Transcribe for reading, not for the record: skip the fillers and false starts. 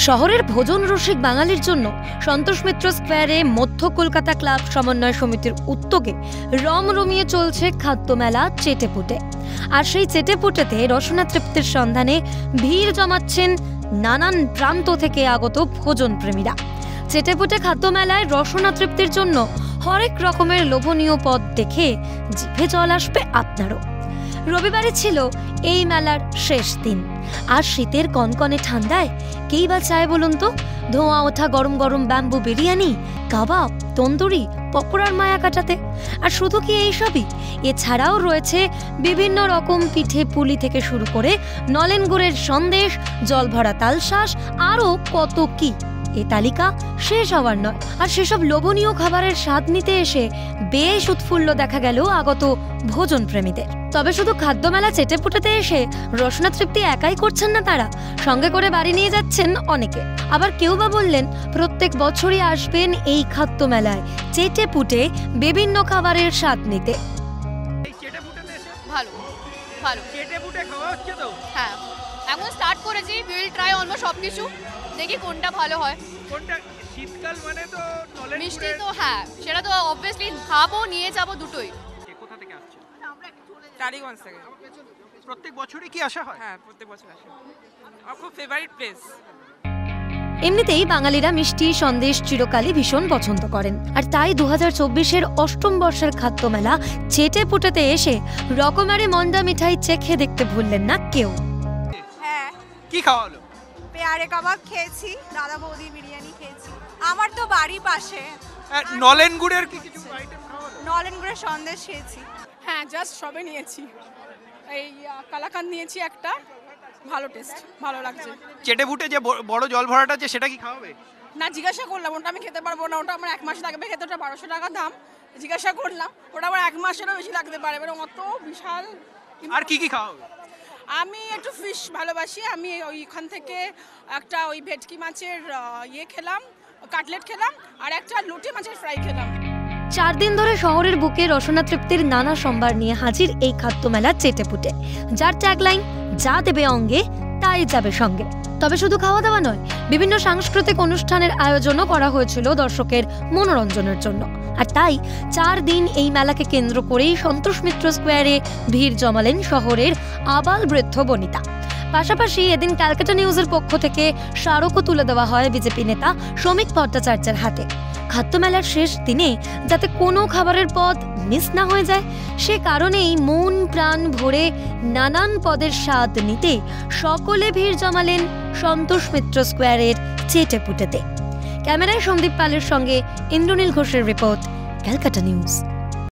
শহরের ভোজন রসিক বাঙালির জন্য সন্তোষ মিত্র স্কোয়ারে মধ্য কলকাতা ক্লাব সমন্বয় সমিতির উদ্যোগে রমরমিয়ে চলছে খাদ্যমেলা চেটেপুটে। আর সেই চেটেপুটেতে রসনা তৃপ্তির সন্ধানে ভিড় জমাচ্ছেন নানান প্রান্ত থেকে আগত ভোজন প্রেমীরা। চেটেপুটে খাদ্যমেলায় রসনা তৃপ্তির জন্য হরেক রকমের লোভনীয় পদ দেখে জিভে জল আসবে আপনারও। রবিবারে ছিল এই মেলার শেষ দিন, আর শীতের কনকনে ঠান্ডায় কেই বা চায় বলুন তো? ধোঁয়া ওঠা গরম গরম ব্যাম্বু বিরিয়ানি, কাবাব, তন্দুরি, পকোড়ার মায়া কাটাতে। আর শুধু কি এইসবই, এছাড়াও রয়েছে বিভিন্ন রকম পিঠে পুলি থেকে শুরু করে নলেন গুড়ের সন্দেশ, জল ভরা তালশাঁস, আরও কত কি। এ তালিকা শেষ হওয়ার নয়। আর সেসব লোভনীয় খাবারের স্বাদ নিতে এসে বেশ উৎফুল্ল দেখা গেল আগত ভোজন প্রেমীদের। তবে শুধু খাদ্যমেলা চেটেপুটেতে এসে রসনা তৃপ্তি একাই করছেন না তারা, সঙ্গে করে বাড়ি নিয়ে যাচ্ছেন অনেকে। আবার কেউ বা বললেন প্রত্যেক বছরই আসবেন এই খাদ্যমেলায় চেটেপুটে বিভিন্ন খাবারের স্বাদ নিতে। ভালো ভালো চেটেপুটে খাওয়া হচ্ছে তো? হ্যাঁ, এখন স্টার্ট করেছি। উই উইল ট্রাই অলমোস্ট সবকিছু, দেখি কোনটা ভালো হয়। কোনটা? শীতকাল মানে তো নলেন মিষ্টি তো হ্যাঁ, সেটা তো অবভিয়াসলি খাবো, নিয়ে যাবো দুটোই। কোথা থেকে আসছে? টালিগঞ্জ থেকে। প্রত্যেক বছরই কি আসা হয়? হ্যাঁ, প্রত্যেক বছর আসে। আমার খুব ফেভারিট প্লেস। এমনিতেই বাঙালিরা মিষ্টি সন্দেশ চিরকালই ভীষণ পছন্দ করেন, আর তাই 2024-এর অষ্টম বর্ষের খাদ্যমেলা চেটেপুটেতে এসে রকমারি মন্ডা মিঠাই চেখে দেখতে ভুললেন না কেউ। হ্যাঁ, কি খাওয়া হলো? পেয়ারে কাবাব খেয়েছি, দাদা বৌদি বিরিয়ানি খেয়েছি। আমার তো বাড়ি পাশে। নলেন গুড়ের কি কিছু আইটেম খাওয়া হলো? নলেন গুড়ের সন্দেশ খেয়েছি। হ্যাঁ, জাস্ট সবে নিয়েছি। এই কালাকান নিয়েছি একটা, ভালো টেস্ট, ভালো লাগছে। চেটেপুটে যে বড় জল ভরাটা আছে সেটা কি খাওয়াবে? না, জিজ্ঞাসা করলাম, ওটা আমি খেতে পারবো না, ওটা আমার 1 মাস লাগবে খেতে, ওটা 1200 টাকা দাম। জিজ্ঞাসা করলাম, ওটা আমার 1 মাসেরও বেশি লাগতে পারে, মানে অত বিশাল। আর কি কি খাওয়াবে? আমি একটু ফিশ ভালোবাসি, আমি ওইখান থেকে একটা ওই ভেটকি মাছের খেলাম, কাটলেট খেলাম, আর একটা লুটি মাছের ফ্রাই খেলাম। 4 দিন ধরে শহরের বুকে রসনা তৃপ্তির নানা সম্ভার নিয়ে হাজির এই খাদ্যমেলা চেটেপুটে, যার ট্যাগলাইন যা দেবে অঙ্গে তাই যাবে সঙ্গে। তবে শুধু খাওয়া দাওয়া নয়, বিভিন্ন সাংস্কৃতিক অনুষ্ঠানের আয়োজনও করা হয়েছিল দর্শকের মনোরঞ্জনের জন্য। আর তাই 4 দিন এই মেলাকে কেন্দ্র করেই সন্তোষ মিত্র স্কোয়ারে ভিড় জমালেন শহরের আবাল বৃদ্ধ বনিতা। পাশাপাশি এদিন ক্যালকাটা নিউজের পক্ষ থেকে স্মারকও তুলে দেওয়া হয় বিজেপি নেতা শ্রমিক ভট্টাচার্যের হাতে। খাদ্যমেলার শেষ দিনে যাতে কোনো খাবারের পদ মিস না হয়ে যায়, সে কারণেই মন প্রাণ ভরে নানান পদের স্বাদ নিতে সকলে ভিড় জমালেন সন্তোষ মিত্র স্কোয়ারের চেটেপুটেতে। ক্যামেরায় সন্দীপ পালের সঙ্গে ইন্দ্রনীল ঘোষের রিপোর্ট, ক্যালকাটা নিউজ।